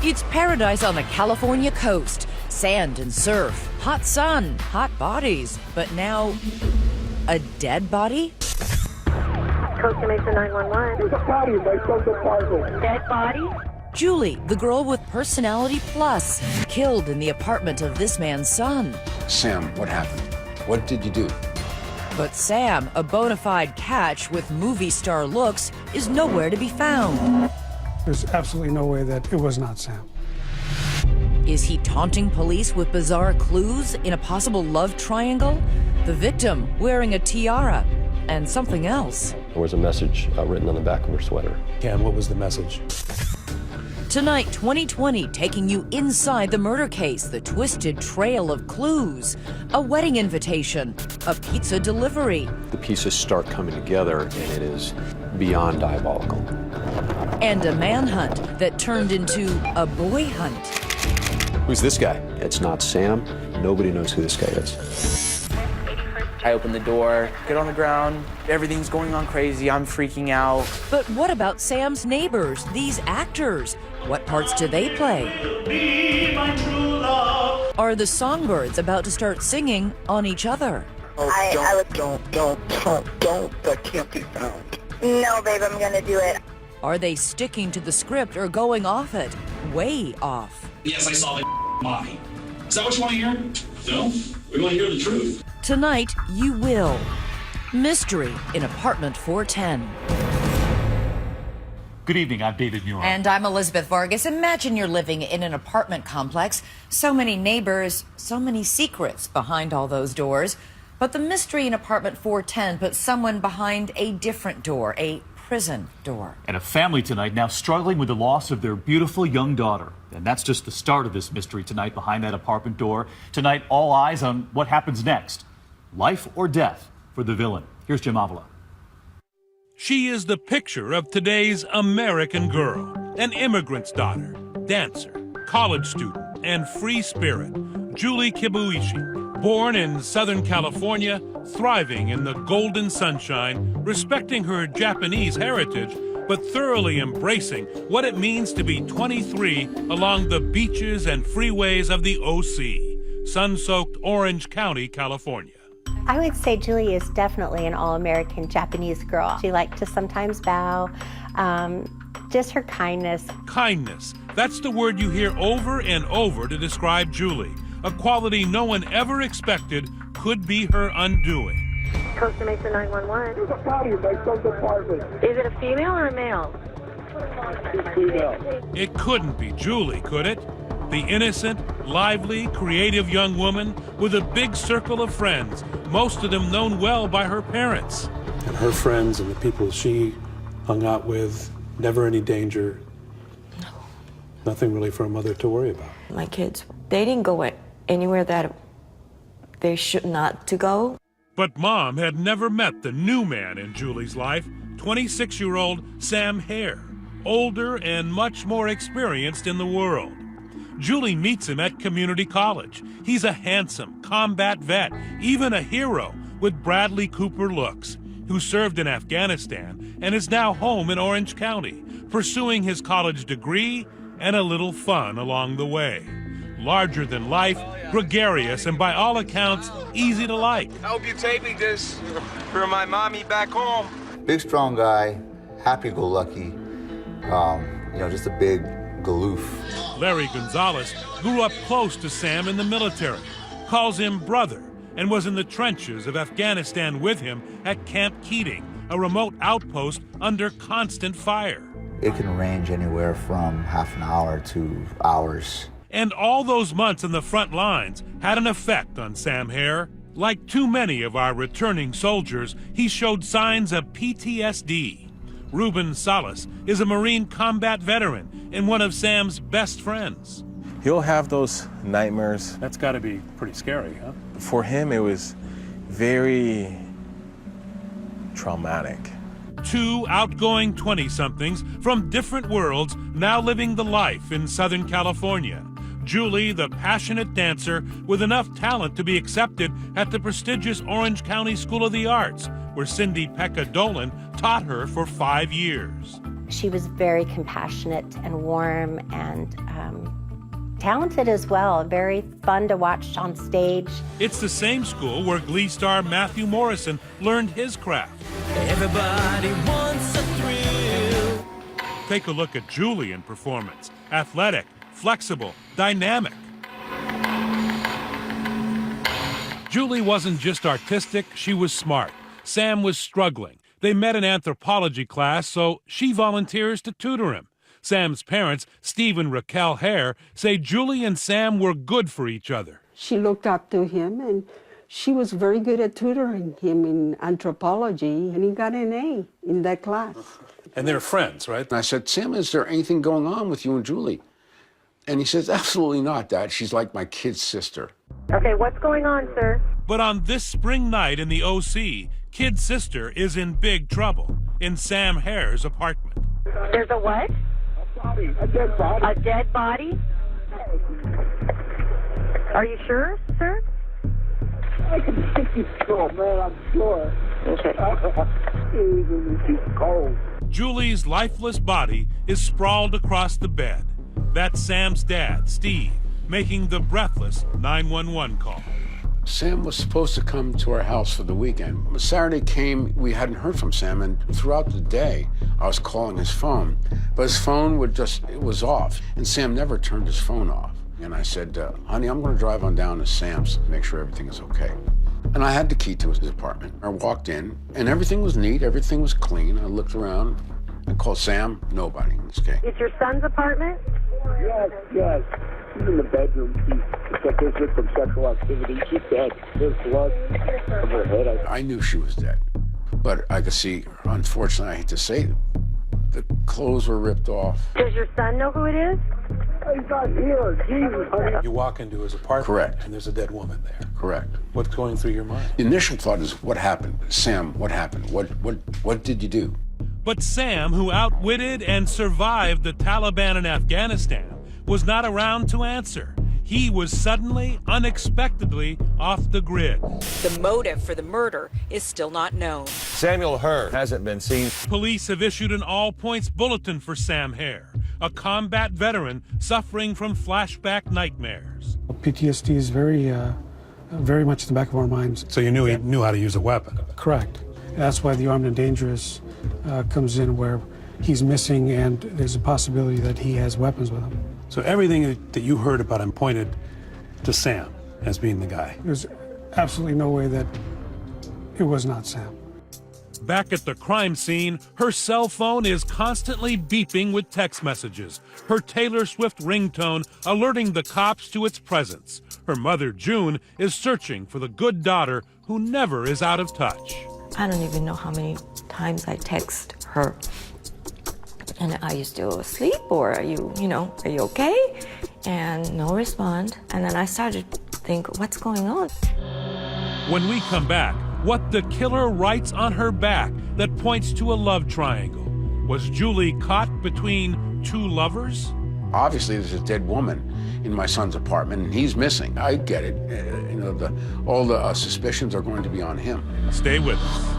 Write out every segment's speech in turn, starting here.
It's paradise on the California coast. Sand and surf, hot sun, hot bodies. But now, a dead body? Costa Mesa 911. There's a body in my son's apartment. Dead body? Julie, the girl with personality plus, killed in the apartment of this man's son. Sam, what happened? What did you do? But Sam, a bona fide catch with movie star looks, is nowhere to be found. There's absolutely no way that it was not Sam. Is he taunting police with bizarre clues in a possible love triangle? The victim wearing a tiara and something else. There was a message written on the back of her sweater. Cam, what was the message? Tonight, 2020, taking you inside the murder case, the twisted trail of clues, a wedding invitation, a pizza delivery, The pieces start coming together, and it is beyond diabolical. and a manhunt that turned into a boy hunt. Who's this guy? It's not Sam. Nobody knows who this guy is. I open the door, get on the ground, everything's going on crazy, I'm freaking out. But what about Sam's neighbors, these actors? What parts do they play? Are the songbirds about to start singing on each other? Don't, that can't be found. No, babe, I'm gonna do it. Are they sticking to the script or going off it? Way off. Yes, I saw the mommy. Is that what you want to hear? No? We want to hear the truth. Tonight, you will. Mystery in Apartment 410. Good evening, I'm David Muir. And I'm Elizabeth Vargas. Imagine you're living in an apartment complex. So many neighbors, so many secrets behind all those doors. But the mystery in Apartment 410 puts someone behind a different door, a prison door. And a family tonight now struggling with the loss of their beautiful young daughter. And that's just the start of this mystery tonight behind that apartment door. Tonight, all eyes on what happens next. Life or death for the villain. Here's Jim Avila. She is the picture of today's American girl, an immigrant's daughter, dancer, college student, and free spirit, Julie Kibuishi, born in Southern California, thriving in the golden sunshine, respecting her Japanese heritage, but thoroughly embracing what it means to be 23 along the beaches and freeways of the OC, sun-soaked Orange County, California. I would say Julie is definitely an all-American Japanese girl. She liked to sometimes bow, just her kindness. Kindness, that's the word you hear over and over to describe Julie, a quality no one ever expected could be her undoing. Costa Mesa 911. There's a body in my son's apartment. Is it a female or a male? It's female. It couldn't be Julie, could it? The innocent, lively, creative young woman with a big circle of friends, most of them known well by her parents. And her friends and the people she hung out with, never any danger. No. Nothing really for a mother to worry about. My kids, they didn't go anywhere that they should not to go. But Mom had never met the new man in Julie's life, 26-year-old Sam Hare, older and much more experienced in the world. Julie meets him at community college. He's a handsome combat vet, even a hero with Bradley Cooper looks, who served in Afghanistan and is now home in Orange County, pursuing his college degree and a little fun along the way. Larger than life, gregarious, and by all accounts, easy to like. I hope you're taping this for my mommy back home. Big, strong guy, happy-go-lucky, just a big galoof. Larry Gonzalez grew up close to Sam in the military, calls him brother, and was in the trenches of Afghanistan with him at Camp Keating, a remote outpost under constant fire. It can range anywhere from half an hour to hours. And all those months in the front lines had an effect on Sam Hare. Like too many of our returning soldiers, he showed signs of PTSD. Ruben Salas is a Marine combat veteran and one of Sam's best friends. He'll have those nightmares. That's got to be pretty scary, huh? For him, it was very traumatic. Two outgoing 20-somethings from different worlds now living the life in Southern California. Julie, the passionate dancer with enough talent to be accepted at the prestigious Orange County School of the Arts, where Cindy Pekka Dolan taught her for 5 years. She was very compassionate and warm and talented as well. Very fun to watch on stage. It's the same school where Glee star Matthew Morrison learned his craft. Everybody wants a thrill. Take a look at Julie in performance. Athletic, flexible, dynamic. Julie wasn't just artistic, she was smart. Sam was struggling. They met in anthropology class, so she volunteers to tutor him. Sam's parents, Steve and Raquel Hare, say Julie and Sam were good for each other. She looked up to him, and she was very good at tutoring him in anthropology, and he got an A in that class. And they're friends, right? And I said, Sam, is there anything going on with you and Julie? And he says, absolutely not, Dad. She's like my kid's sister. Okay, what's going on, sir? But on this spring night in the OC, Kid's sister is in big trouble in Sam Hare's apartment. There's a what? A dead body. A dead body? Are you sure, sir? I can think he's cold, man, I'm sure. Okay. He's cold. Julie's lifeless body is sprawled across the bed. That's Sam's dad, Steve, making the breathless 911 call. Sam was supposed to come to our house for the weekend. When Saturday came, we hadn't heard from Sam, and throughout the day, I was calling his phone, but his phone it was off, and Sam never turned his phone off. And I said, honey, I'm gonna drive on down to Sam's to make sure everything is okay. And I had the key to his apartment. I walked in, and everything was neat, everything was clean. I looked around, I called Sam, nobody. Okay. It's your son's apartment? Yes. She's in the bedroom. She's like there's been some sexual activity. She's dead. There's blood on her head. I knew she was dead, but I could see, unfortunately, I hate to say it, the clothes were ripped off. Does your son know who it is? He's not here. Jesus, honey. You walk into his apartment, Correct. And there's a dead woman there. Correct. What's going through your mind? The initial thought is, what happened? Sam, what happened? What did you do? But Sam, who outwitted and survived the Taliban in Afghanistan, was not around to answer. He was suddenly, unexpectedly off the grid. The motive for the murder is still not known. Samuel Hare hasn't been seen. Police have issued an all-points bulletin for Sam Hare, a combat veteran suffering from flashback nightmares. PTSD is very much in the back of our minds. So you knew he knew how to use a weapon? Correct. That's why the armed and dangerous comes in, where he's missing and there's a possibility that he has weapons with him. So everything that you heard about him pointed to Sam as being the guy? There's absolutely no way that it was not Sam. Back at the crime scene, her cell phone is constantly beeping with text messages, her Taylor Swift ringtone alerting the cops to its presence. Her mother, June, is searching for the good daughter who never is out of touch. I don't even know how many times I text her. And are you still asleep, or are you okay? And no response. And then I started to think, what's going on? When we come back, what the killer writes on her back that points to a love triangle. Was Julie caught between two lovers? Obviously, there's a dead woman in my son's apartment, and he's missing. I get it. All the suspicions are going to be on him. Stay with us.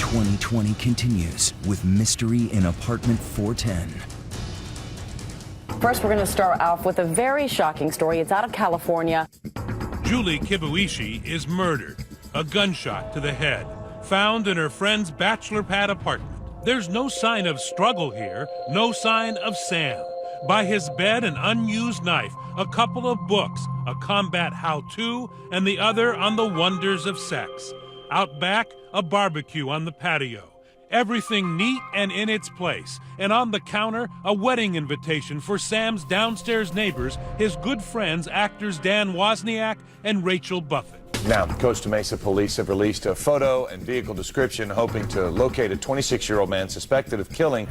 .2020 continues with Mystery in Apartment 410. First, we're going to start off with a very shocking story. It's out of California. Julie Kibuishi is murdered. A gunshot to the head, found in her friend's bachelor pad apartment. There's no sign of struggle here, no sign of Sam. By his bed, an unused knife, a couple of books, a combat how-to, and the other on the wonders of sex. Out back, a barbecue on the patio. Everything neat and in its place. And on the counter, a wedding invitation for Sam's downstairs neighbors, his good friends, actors Dan Wozniak and Rachel Buffett. Now, the Costa Mesa police have released a photo and vehicle description hoping to locate a 26-year-old man suspected of killing.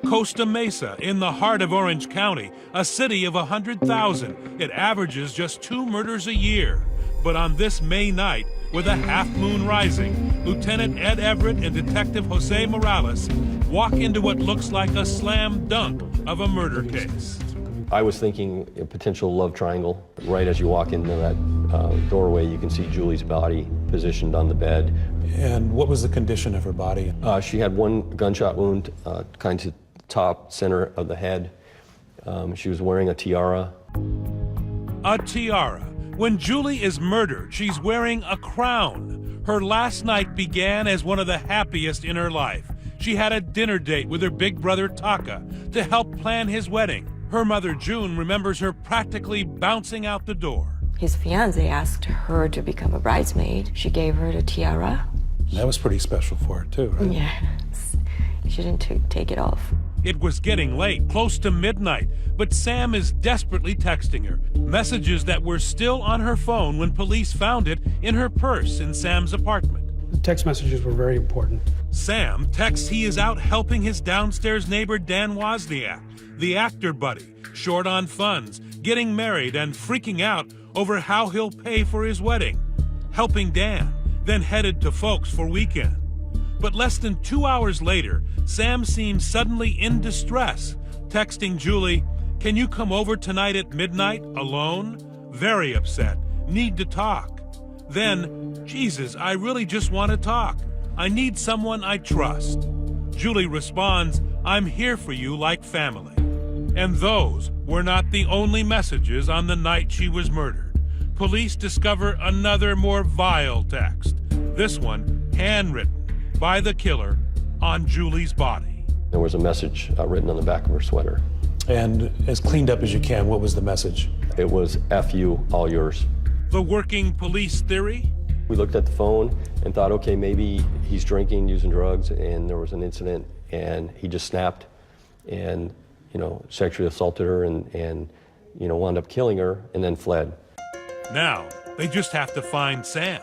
Costa Mesa, in the heart of Orange County, a city of 100,000. It averages just 2 murders a year. But on this May night, with a half moon rising, Lieutenant Ed Everett and Detective Jose Morales walk into what looks like a slam dunk of a murder case. I was thinking a potential love triangle. Right as you walk into that doorway, you can see Julie's body positioned on the bed. And what was the condition of her body? She had one gunshot wound, kind of top center of the head. She was wearing a tiara. A tiara. When Julie is murdered, she's wearing a crown. Her last night began as one of the happiest in her life. She had a dinner date with her big brother Taka to help plan his wedding. Her mother June remembers her practically bouncing out the door. His fiance asked her to become a bridesmaid. She gave her the tiara. That was pretty special for her too, right? Yes. She didn't take it off. It was getting late, close to midnight, but Sam is desperately texting her. Messages that were still on her phone when police found it in her purse in Sam's apartment. The text messages were very important. Sam texts he is out helping his downstairs neighbor Dan Wozniak, the actor buddy, short on funds, getting married and freaking out over how he'll pay for his wedding. Helping Dan, then headed to Folks for weekend. But less than 2 hours later, Sam seems suddenly in distress, texting Julie, "Can you come over tonight at midnight alone? Very upset. Need to talk." Then, "Jesus, I really just want to talk. I need someone I trust." Julie responds, "I'm here for you like family." And those were not the only messages on the night she was murdered. Police discover another more vile text. This one handwritten by the killer on Julie's body. There was a message written on the back of her sweater. And as cleaned up as you can, what was the message? It was, "F you, all yours." The working police theory? We looked at the phone and thought, okay, maybe he's drinking, using drugs, and there was an incident, and he just snapped and, sexually assaulted her and wound up killing her and then fled. Now, they just have to find Sam.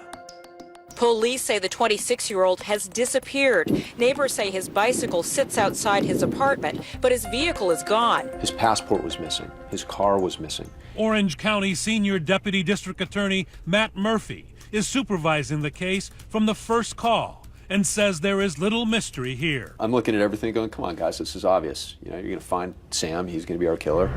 Police say the 26-year-old has disappeared. Neighbors say his bicycle sits outside his apartment, but his vehicle is gone. His passport was missing. His car was missing. Orange County Senior Deputy District Attorney Matt Murphy is supervising the case from the first call and says there is little mystery here. I'm looking at everything going, come on, guys, this is obvious. You're going to find Sam. He's going to be our killer.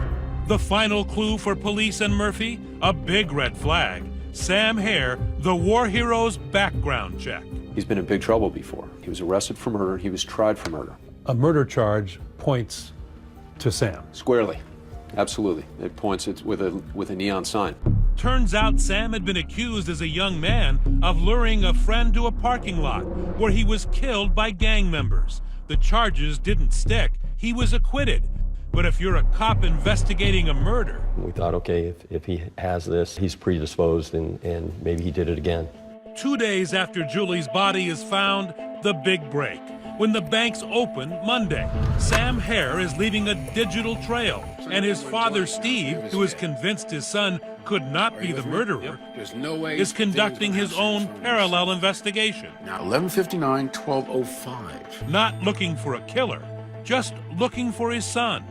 The final clue for police and Murphy, a big red flag. Sam Hare, the war hero's background check. He's been in big trouble before. He was arrested for murder. He was tried for murder. A murder charge points to Sam. Squarely. Absolutely. It points it with a neon sign. Turns out Sam had been accused as a young man of luring a friend to a parking lot where he was killed by gang members. The charges didn't stick. He was acquitted. But if you're a cop investigating a murder... We thought, okay, if he has this, he's predisposed and maybe he did it again. 2 days after Julie's body is found, the big break. When the banks open Monday, Sam Hare is leaving a digital trail, and his father, Steve, who is convinced his son could not be the murderer, is conducting his own parallel investigation. Now, 11:59, 12:05. Not looking for a killer, just looking for his son.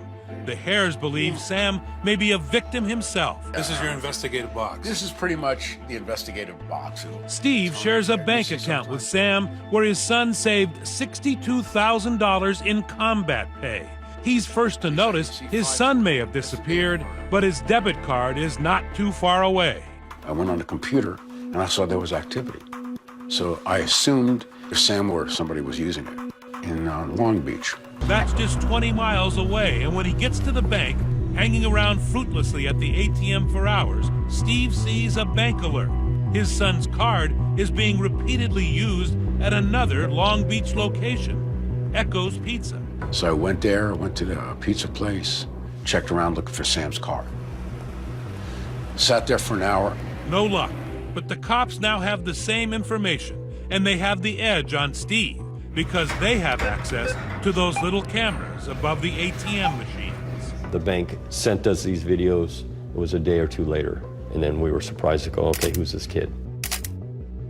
The Hares believe Sam may be a victim himself. This is your investigative box. This is pretty much the investigative box. Steve shares a bank account with Sam where his son saved $62,000 in combat pay. He's first to notice his son may have disappeared, but his debit card is not too far away. I went on the computer and I saw there was activity. So I assumed if Sam or somebody was using it in Long Beach. That's just 20 miles away, and when he gets to the bank, hanging around fruitlessly at the ATM for hours, Steve sees a bank alert. His son's card is being repeatedly used at another Long Beach location, Echo's Pizza. So I went there, went to the pizza place, checked around looking for Sam's car. Sat there for an hour. No luck, but the cops now have the same information, and they have the edge on Steve, because they have access to those little cameras above the ATM machines. The bank sent us these videos. It was a day or two later, and then we were surprised to go, okay, who's this kid?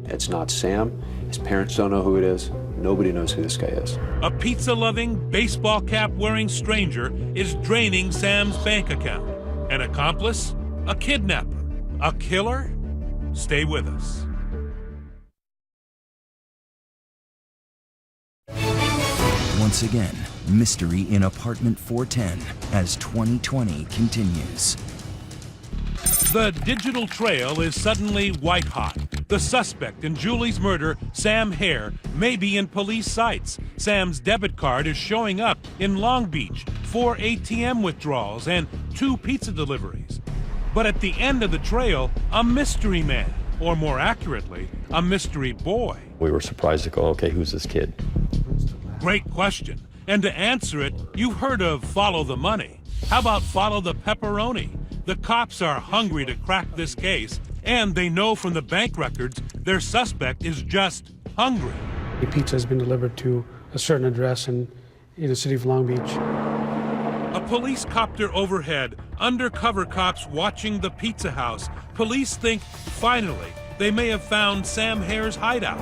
It's not Sam. His parents don't know who it is. Nobody knows who this guy is. A pizza-loving, baseball cap-wearing stranger is draining Sam's bank account. An accomplice? A kidnapper? A killer? Stay with us. Once again, Mystery in Apartment 410 as 2020 continues. The digital trail is suddenly white hot. The suspect in Julie's murder, Sam Hare, may be in police sights. Sam's debit card is showing up in Long Beach, 4 ATM withdrawals and 2 pizza deliveries. But at the end of the trail, a mystery man, or more accurately, a mystery boy. We were surprised to go, okay, who's this kid? Great question. And to answer it, you've heard of follow the money. How about follow the pepperoni? The cops are hungry to crack this case, and they know from the bank records their suspect is just hungry. The pizza has been delivered to a certain address in the city of Long Beach. A police copter overhead, undercover cops watching the pizza house. Police think, finally, they may have found Sam Hare's hideout.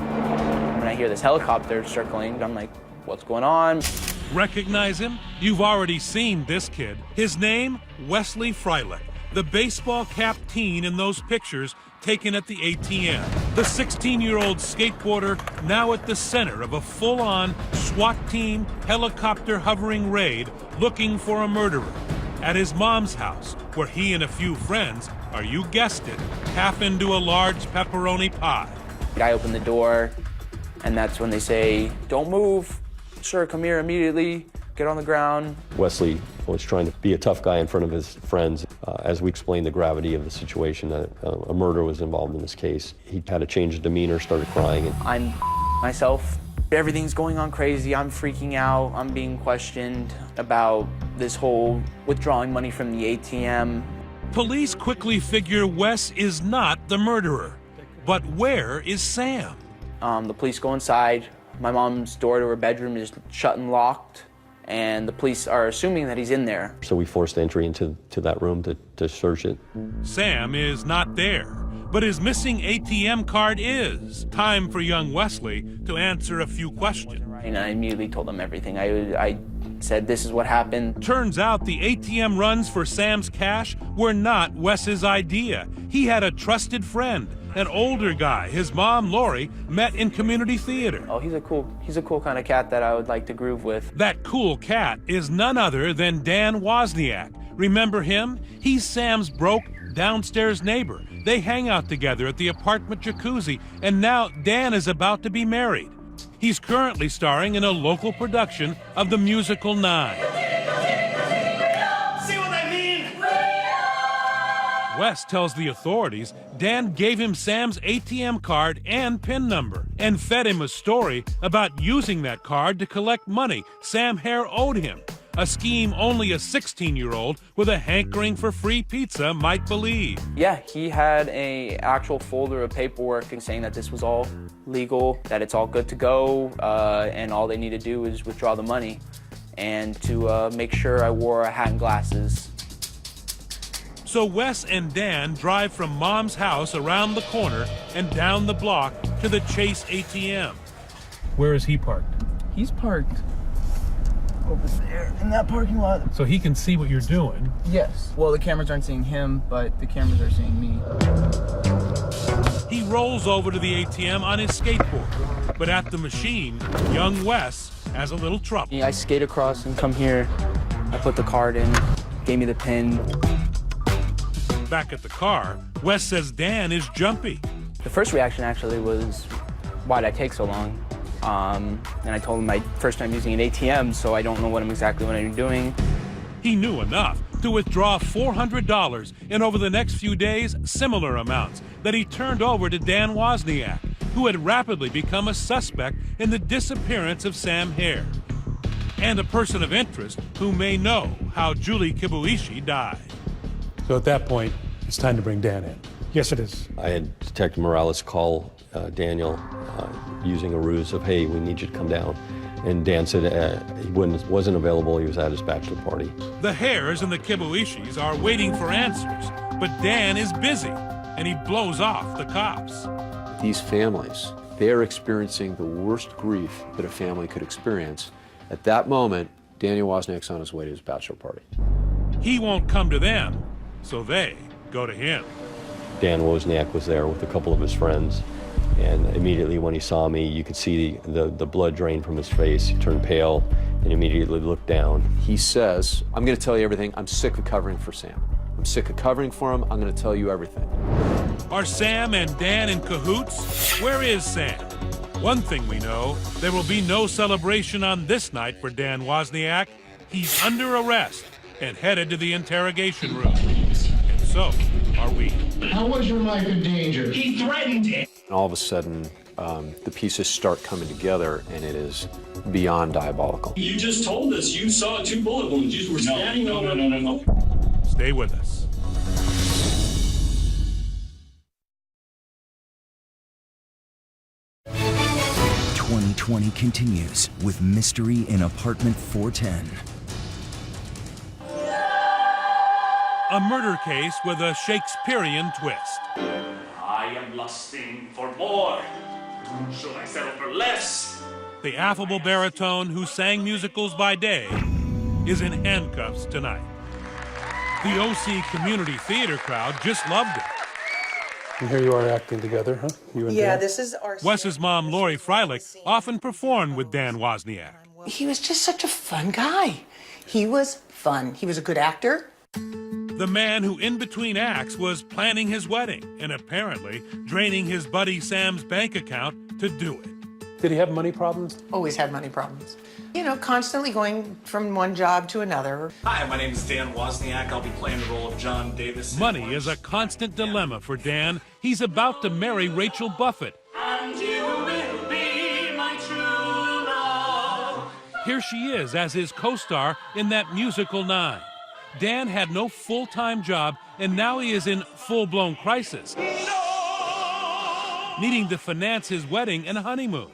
When I hear this helicopter circling, I'm like, what's going on? Recognize him? You've already seen this kid. His name, Wesley Freilich, the baseball cap teen in those pictures taken at the ATM. The 16-year-old skateboarder now at the center of a full-on SWAT team helicopter hovering raid looking for a murderer. At his mom's house, where he and a few friends are, you guessed it, half into a large pepperoni pie. I open the door, and that's when they say, don't move. Sir, come here immediately. Get on the ground. Wesley was trying to be a tough guy in front of his friends. As we explained the gravity of the situation, a murder was involved in this case. He had a change of demeanor, started crying. I'm myself. Everything's going on crazy. I'm freaking out. I'm being questioned about this whole withdrawing money from the ATM. Police quickly figure Wes is not the murderer. But where is Sam? The police go inside. My mom's door to her bedroom is shut and locked, and the police are assuming that he's in there. So we forced entry into that room to search it. Sam is not there, but his missing ATM card is. Time for young Wesley to answer a few questions. And I immediately told them everything. I said, this is what happened. Turns out the ATM runs for Sam's cash were not Wes's idea. He had a trusted friend, an older guy his mom, Lori, met in community theater. Oh, he's a cool kind of cat that I would like to groove with. That cool cat is none other than Dan Wozniak. Remember him? He's Sam's broke downstairs neighbor. They hang out together at the apartment jacuzzi, and now Dan is about to be married. He's currently starring in a local production of the musical Nine. See what I mean? Wes tells the authorities Dan gave him Sam's ATM card and PIN number and fed him a story about using that card to collect money Sam Hare owed him. A scheme only a 16-year-old with a hankering for free pizza might believe. Yeah, he had an actual folder of paperwork and saying that this was all legal, that it's all good to go, and all they need to do is withdraw the money and to make sure I wore a hat and glasses. So Wes and Dan drive from Mom's house around the corner and down the block to the Chase ATM. Where is he parked? He's parked over there in that parking lot. So he can see what you're doing. Yes. Well, the cameras aren't seeing him, but the cameras are seeing me. He rolls over to the ATM on his skateboard. But at the machine, young Wes has a little trouble. Yeah, I skate across and come here. I put the card in, gave me the PIN. Back at the car, Wes says Dan is jumpy. The first reaction actually was, why'd I take so long? And I told him my first time using an ATM, so I don't know exactly what I'm doing. He knew enough to withdraw $400 and over the next few days, similar amounts that he turned over to Dan Wozniak, who had rapidly become a suspect in the disappearance of Sam Hare, and a person of interest who may know how Julie Kibuishi died. So at that point, it's time to bring Dan in. Yes, it is. I had Detective Morales call Daniel using a ruse of, hey, we need you to come down. And Dan said he wasn't available. He was at his bachelor party. The Hares and the Kibuishis are waiting for answers, but Dan is busy, and he blows off the cops. These families, they're experiencing the worst grief that a family could experience. At that moment, Daniel Wozniak's on his way to his bachelor party. He won't come to them, so they go to him. Dan Wozniak was there with a couple of his friends. And immediately when he saw me, you could see the blood drain from his face. He turned pale and immediately looked down. He says, I'm going to tell you everything. I'm sick of covering for Sam. I'm sick of covering for him. I'm going to tell you everything. Are Sam and Dan in cahoots? Where is Sam? One thing we know, there will be no celebration on this night for Dan Wozniak. He's under arrest and headed to the interrogation room. And so are we. How was your life in danger? He threatened it. And all of a sudden, the pieces start coming together, and it is beyond diabolical. You just told us you saw 2 bullet wounds. You were standing over. No. Stay with us. #2020 continues with Mystery in Apartment 410. A murder case with a Shakespearean twist. I am lusting for more. Should I settle for less? The affable baritone who sang musicals by day is in handcuffs tonight. The OC Community Theater crowd just loved it. And here you are acting together, huh? You and Dan? This is our... Wes's mom, Lori Freilich, often performed with Dan Wozniak. He was just such a fun guy. He was fun. He was a good actor. The man who in between acts was planning his wedding and apparently draining his buddy Sam's bank account to do it. Did he have money problems? Always had money problems. You know, constantly going from one job to another. Hi, my name is Dan Wozniak. I'll be playing the role of John Davis. Money is a constant dilemma for Dan. He's about to marry Rachel Buffett. And you will be my true love. Here she is as his co-star in that musical 9. Dan had no full-time job, and now he is in full-blown crisis, needing to finance his wedding and honeymoon.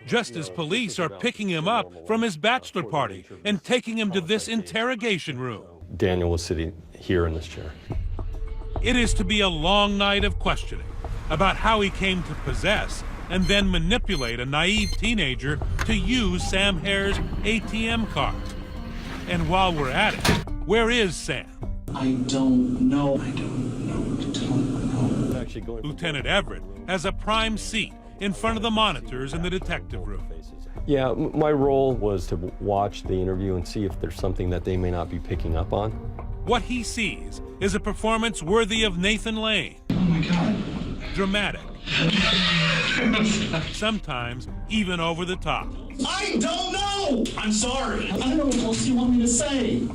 Just as police are picking him up from his bachelor party and taking him to this interrogation room. Daniel was sitting here in this chair. It is to be a long night of questioning about how he came to possess and then manipulate a naive teenager to use Sam Hare's ATM card. And while we're at it, where is Sam? I don't know. Lieutenant Everett has a prime seat in front of the monitors in the detective room. Yeah, my role was to watch the interview and see if there's something that they may not be picking up on. What he sees is a performance worthy of Nathan Lane. Oh my God. Dramatic. Sometimes even over the top. I don't know! I'm sorry. I don't know what else you want me to say.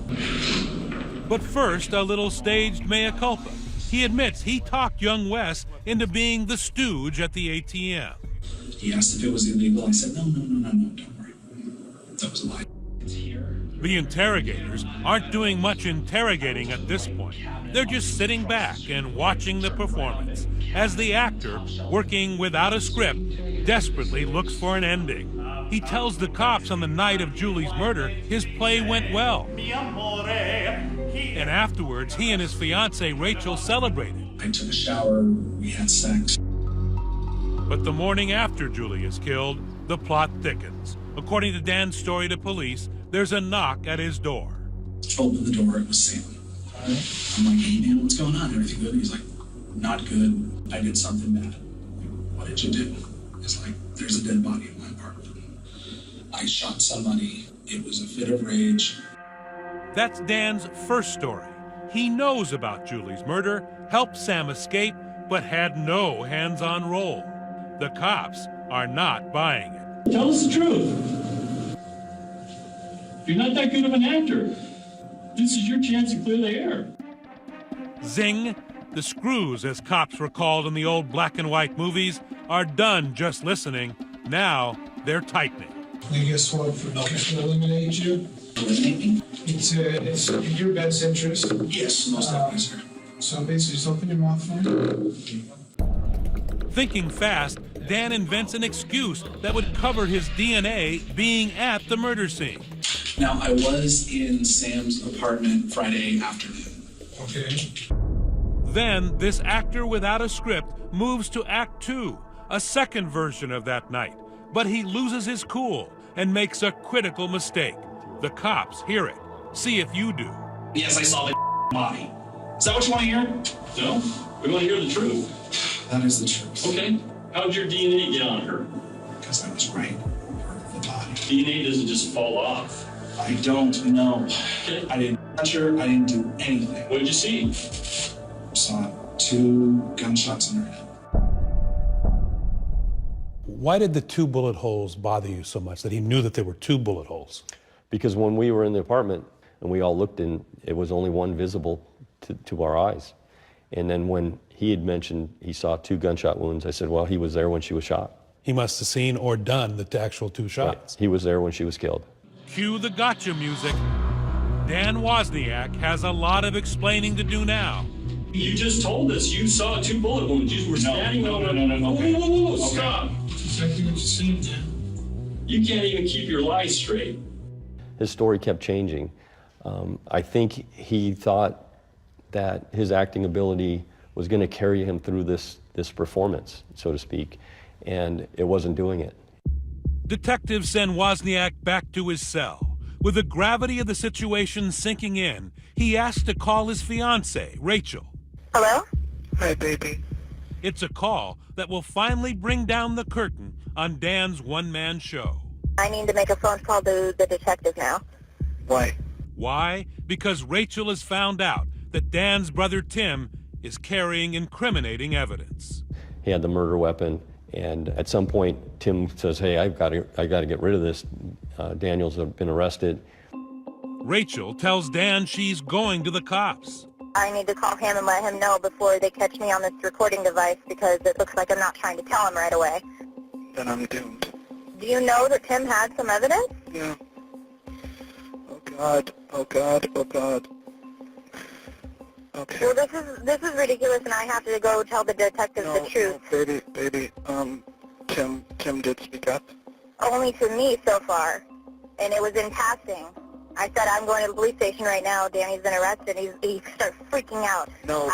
But first, a little staged mea culpa. He admits he talked young Wes into being the stooge at the ATM. He asked if it was illegal. I said, no, don't worry. That was a lie. It's here. The interrogators aren't doing much interrogating at this point. They're just sitting back and watching the performance as the actor, working without a script, desperately looks for an ending. He tells the cops on the night of Julie's murder his play went well. And afterwards, he and his fiancée Rachel celebrated. I took a shower, we had sex. But the morning after Julie is killed, the plot thickens. According to Dan's story to police, there's a knock at his door. Opened the door, it was Sam. I'm like, hey man, what's going on? Everything good? He's like, not good. I did something bad. What did you do? It's like, there's a dead body in my apartment. I shot somebody. It was a fit of rage. That's Dan's first story. He knows about Julie's murder, helped Sam escape, but had no hands-on role. The cops are not buying it. Tell us the truth. You're not that good of an actor. This is your chance to clear the air. Zing! The screws, as cops were called in the old black and white movies, are done just listening. Now they're tightening. I guess what? To eliminate you? It's in your best interest. Yes, most definitely, sir. So basically, just open your mouth for me. Thinking fast, Dan invents an excuse that would cover his DNA being at the murder scene. Now, I was in Sam's apartment Friday afternoon. Okay. Then, this actor without a script moves to Act 2, a second version of that night. But he loses his cool and makes a critical mistake. The cops hear it. See if you do. Yes, I saw the body. Is that what you want to hear? No, we want to hear the truth. That is the truth. Okay. How'd your DNA get on her? Because I was right for the body. DNA doesn't just fall off. I don't know. Okay. I didn't touch her. I didn't do anything. What did you see? Saw 2 gunshots in her head. Why did the 2 bullet holes bother you so much, that he knew that there were 2 bullet holes? Because when we were in the apartment and we all looked in, it was only one visible to our eyes. And then when he had mentioned he saw 2 gunshot wounds, I said, well, he was there when she was shot. He must have seen or done the actual 2 shots. Right. He was there when she was killed. Cue the gotcha music. Dan Wozniak has a lot of explaining to do now. You just told us you saw 2 bullet wounds. You were standing over. No. Okay. Whoa, stop. That's exactly what you said, Dan. You can't even keep your lies straight. His story kept changing. I think he thought that his acting ability was going to carry him through this performance, so to speak, and it wasn't doing it. Detectives send Wozniak back to his cell. With the gravity of the situation sinking in, he asks to call his fiancée, Rachel. Hello? Hi, baby. It's a call that will finally bring down the curtain on Dan's one-man show. I need to make a phone call to the detective now. Why? Why? Because Rachel has found out that Dan's brother Tim is carrying incriminating evidence. He had the murder weapon, and at some point, Tim says, hey, I got to get rid of this. Daniel's been arrested. Rachel tells Dan she's going to the cops. I need to call him and let him know before they catch me on this recording device because it looks like I'm not trying to tell him right away. Then I'm doomed. Do you know that Tim had some evidence? Yeah. Oh, God. Oh, God. Oh, God. Okay. Well, this is ridiculous, and I have to go tell the detectives the truth. No, baby, Tim did speak up. Only to me so far, and it was in passing. I said, I'm going to the police station right now. Danny's been arrested. He started freaking out. No,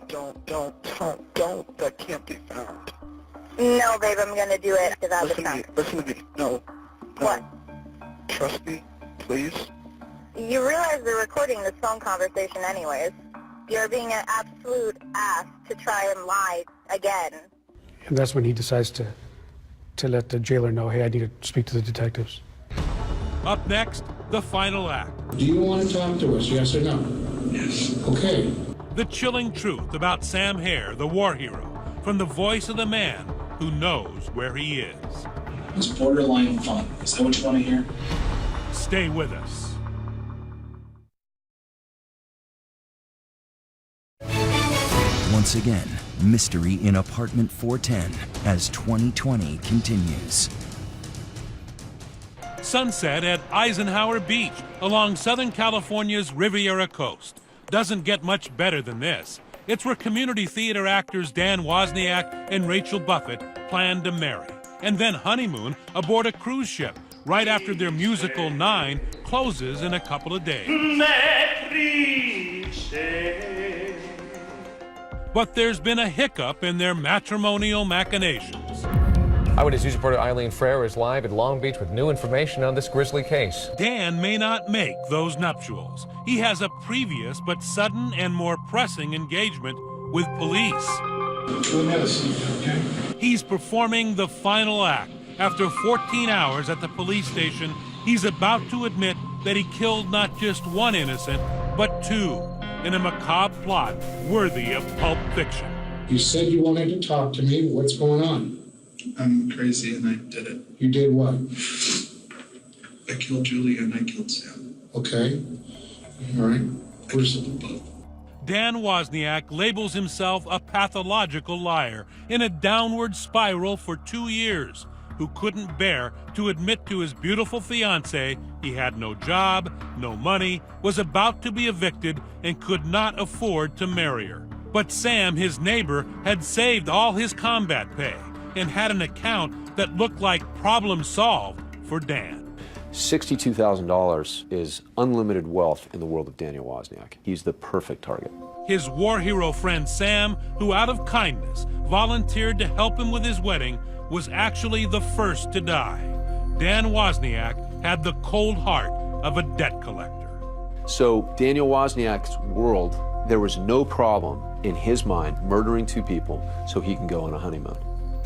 don't. That can't be found. No, babe, I'm going to do it without the sound. Listen to me. No. What? Trust me, please. You realize they're recording this phone conversation anyways. You're being an absolute ass to try and lie again. And that's when he decides to let the jailer know, hey, I need to speak to the detectives. Up next, the final act. Do you want to talk to us, yes or no? Yes. Okay. The chilling truth about Sam Hare, the war hero, from the voice of the man who knows where he is. It's borderline fun. Is that what you want to hear? Stay with us. Once again, mystery in apartment 410 as 2020 continues. Sunset at Eisenhower Beach along Southern California's Riviera coast. Doesn't get much better than this. It's where community theater actors Dan Wozniak and Rachel Buffett plan to marry and then honeymoon aboard a cruise ship right after their musical 9 closes in a couple of days. But there's been a hiccup in their matrimonial machinations. Eyewitness News reporter Eileen Frere is live at Long Beach with new information on this grisly case. Dan may not make those nuptials. He has a previous but sudden and more pressing engagement with police. Okay? He's performing the final act. After 14 hours at the police station, he's about to admit that he killed not just one innocent, but 2. In a macabre plot worthy of Pulp Fiction. You said you wanted to talk to me. What's going on? I'm crazy and I did it. You did what? I killed Julie and I killed Sam. Okay. All right. Where's the both? Dan Wozniak labels himself a pathological liar in a downward spiral for 2 years, who couldn't bear to admit to his beautiful fiancée he had no job, no money, was about to be evicted, and could not afford to marry her. But Sam, his neighbor, had saved all his combat pay and had an account that looked like problem solved for Dan. $62,000 is unlimited wealth in the world of Daniel Wozniak. He's the perfect target. His war hero friend Sam, who out of kindness volunteered to help him with his wedding, was actually the first to die. Dan Wozniak had the cold heart of a debt collector. So Daniel Wozniak's world, there was no problem in his mind murdering 2 people so he can go on a honeymoon.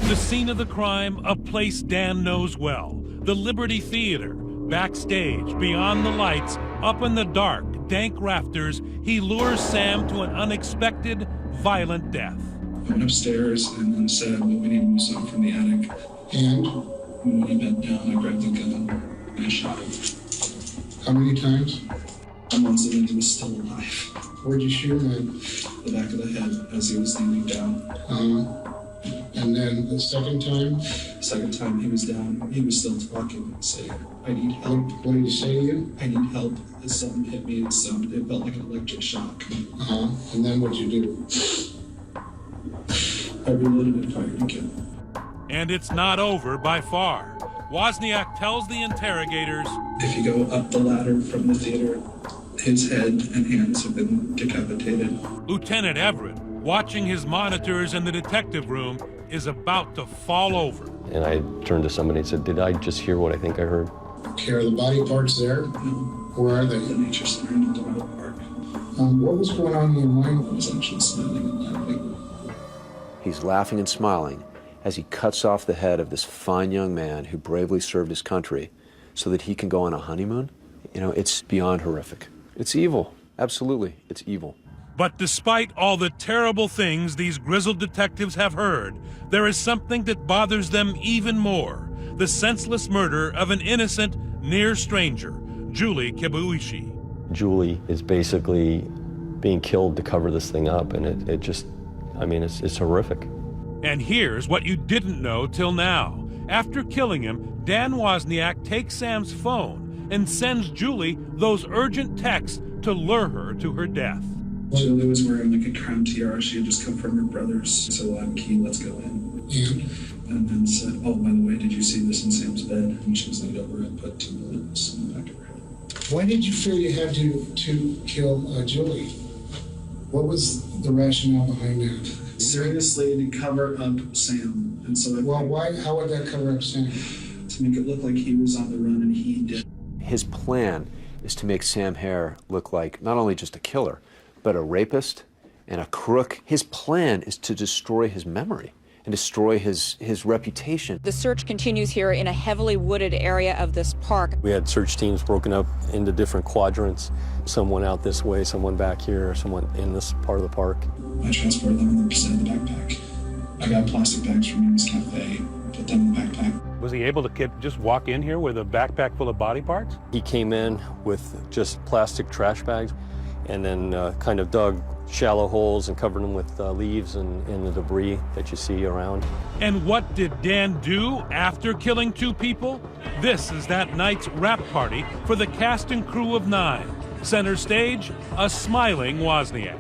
The scene of the crime, a place Dan knows well, the Liberty Theater. Backstage, beyond the lights, up in the dark, dank rafters, he lures Sam to an unexpected, violent death. I went upstairs and then said, well, we need to move something from the attic. And when he bent down, I grabbed the gun and I shot him. How many times? And once again, he was still alive. Where'd you shoot him at? The back of the head as he was kneeling down. And then the second time? Second time he was down, he was still talking, saying, I need help. What did he say to you? I need help. Something hit me. It felt like an electric shock. And then what'd you do? I reloaded and fired again. And it's not over by far. Wozniak tells the interrogators, if you go up the ladder from the theater, his head and hands have been decapitated. Lieutenant Everett, watching his monitors in the detective room, is about to fall over. And I turned to somebody and said, did I just hear what I think I heard? Okay, are the body parts there? No. Where are they? The Nature Center in Eldorado Park. What was going on in your mind? I was actually smiling and laughing. He's laughing and smiling as he cuts off the head of this fine young man who bravely served his country so that he can go on a honeymoon. You know, it's beyond horrific. It's evil. Absolutely, it's evil. But despite all the terrible things these grizzled detectives have heard, there is something that bothers them even more: the senseless murder of an innocent, near stranger, Julie Kibuishi. Julie is basically being killed to cover this thing up, and it just, I mean, it's horrific. And here's what you didn't know till now. After killing him, Dan Wozniak takes Sam's phone and sends Julie those urgent texts to lure her to her death. Julie was wearing like a crown tiara. She had just come from her brother's. She said, well, I have a key, let's go in. And then said, oh, by the way, did you see this in Sam's bed? And she was leaned over and put 2 bullets in the back of her head. Why did you feel you had to kill Julie? What was the rationale behind that? Seriously, to cover up Sam. And so how would that cover up Sam? To make it look like he was on the run and he did. His plan is to make Sam Hare look like not only just a killer, but a rapist and a crook. His plan is to destroy his memory and destroy his reputation. The search continues here in a heavily wooded area of this park. We had search teams broken up into different quadrants. Someone out this way, someone back here, someone in this part of the park. I transported them in the backpack. I got plastic bags from Mimi's Cafe, put them in the backpack. Was he able to just walk in here with a backpack full of body parts? He came in with just plastic trash bags and then kind of dug shallow holes and covered them with leaves and the debris that you see around. And what did Dan do after killing 2 people? This is that night's wrap party for the cast and crew of 9. Center stage, a smiling Wozniak.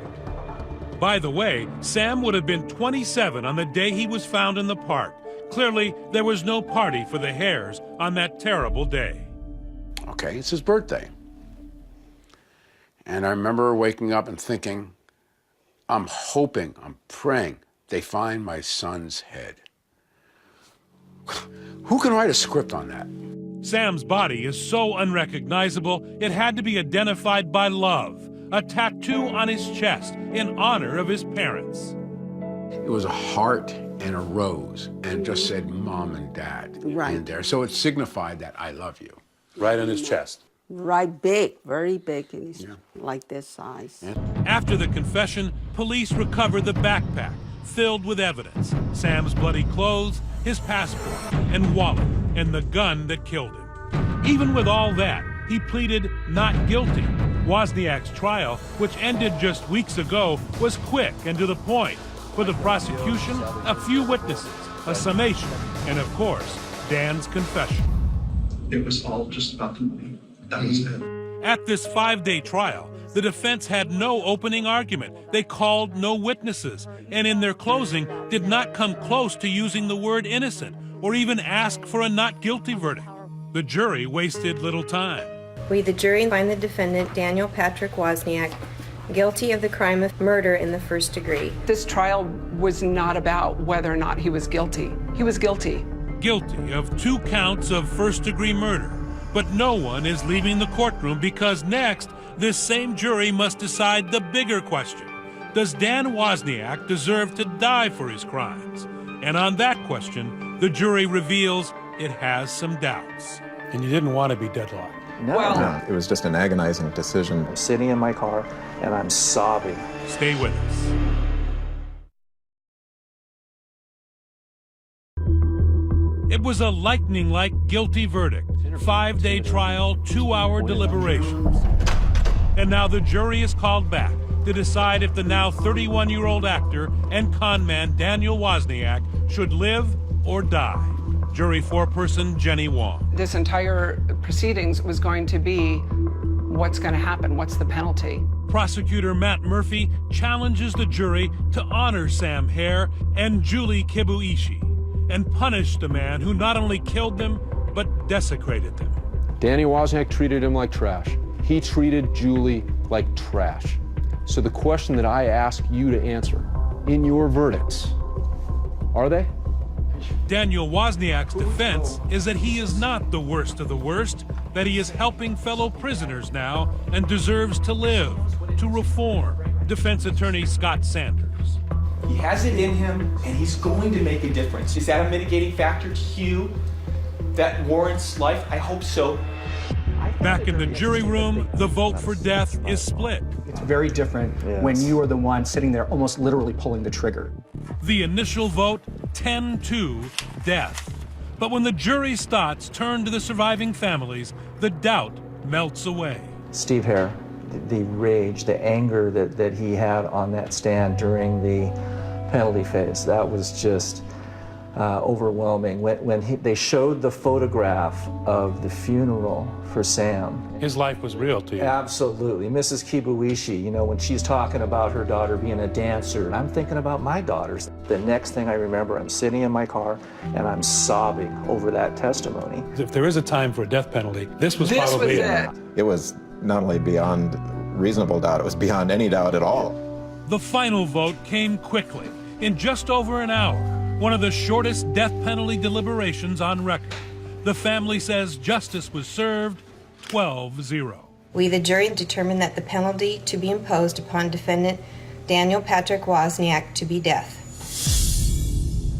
By the way, Sam would have been 27 on the day he was found in the park. Clearly, there was no party for the Hares on that terrible day. Okay, it's his birthday. And I remember waking up and thinking, I'm hoping, I'm praying they find my son's head. Who can write a script on that? Sam's body is so unrecognizable, it had to be identified by love, a tattoo on his chest in honor of his parents. It was a heart and a rose, and it just said Mom and Dad in there. So it signified that I love you. Right on his chest. Right, big, very big, and he's like this size. Yeah. After the confession, police recovered the backpack filled with evidence: Sam's bloody clothes, his passport and wallet, and the gun that killed him. Even with all that, he pleaded not guilty. Wozniak's trial, which ended just weeks ago, was quick and to the point. For the prosecution, a few witnesses, a summation, and of course, Dan's confession. It was all just about the money. That was it. At this 5-day trial, the defense had no opening argument. They called no witnesses, and in their closing did not come close to using the word innocent or even ask for a not guilty verdict. The jury wasted little time. We, the jury, find the defendant, Daniel Patrick Wozniak, guilty of the crime of murder in the first degree. This trial was not about whether or not he was guilty. He was guilty. Guilty of 2 counts of first-degree murder. But no one is leaving the courtroom because next, this same jury must decide the bigger question. Does Dan Wozniak deserve to die for his crimes? And on that question, the jury reveals it has some doubts. And you didn't want to be deadlocked. No, it was just an agonizing decision. I'm sitting in my car and I'm sobbing. Stay with us. It was a lightning-like guilty verdict. 5-day trial, 2-hour deliberations. And now the jury is called back to decide if the now 31-year-old actor and conman Daniel Wozniak should live or die. Jury foreperson Jenny Wong. This entire proceedings was going to be what's going to happen, what's the penalty. Prosecutor Matt Murphy challenges the jury to honor Sam Hare and Julie Kibuishi and punish the man who not only killed them, but desecrated them. Danny Wozniak treated him like trash. He treated Julie like trash. So the question that I ask you to answer, in your verdicts, are they? Daniel Wozniak's defense is that he is not the worst of the worst, that he is helping fellow prisoners now and deserves to live, to reform. Defense attorney Scott Sanders. He has it in him, and he's going to make a difference. Is that a mitigating factor to you that warrants life? I hope so. Back in the jury room, the vote for death is split. It's very different when you are the one sitting there almost literally pulling the trigger. The initial vote, 10-2, death. But when the jury's thoughts turn to the surviving families, the doubt melts away. Steve Hare, the rage, the anger that he had on that stand during the penalty phase, that was just overwhelming. When they showed the photograph of the funeral for Sam. His life was real to you. Absolutely. Mrs. Kibuishi, you know, when she's talking about her daughter being a dancer, and I'm thinking about my daughters. The next thing I remember, I'm sitting in my car and I'm sobbing over that testimony. If there is a time for a death penalty, this was probably it. It was not only beyond reasonable doubt, it was beyond any doubt at all. The final vote came quickly, in just over an hour, one of the shortest death penalty deliberations on record. The family says justice was served, 12-0. We, the jury, determined that the penalty to be imposed upon defendant Daniel Patrick Wozniak to be death.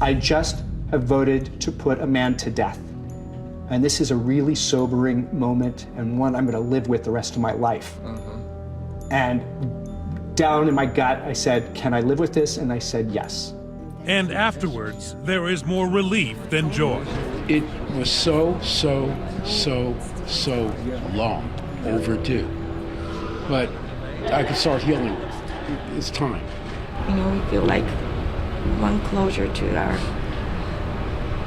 I just have voted to put a man to death. And this is a really sobering moment and one I'm going to live with the rest of my life. And down in my gut, I said, can I live with this? And I said, yes. And afterwards, there is more relief than joy. It was so long overdue. But I could start healing. It's time. You know, we feel like one closure to our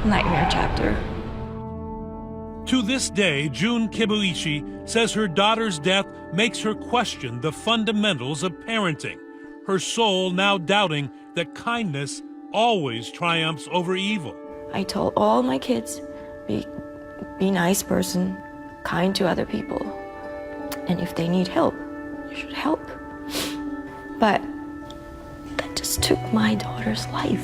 nightmare chapter. To this day, June Kibuishi says her daughter's death makes her question the fundamentals of parenting, her soul now doubting that kindness always triumphs over evil. I told all my kids, be nice person, kind to other people, and if they need help, you should help. But that just took my daughter's life.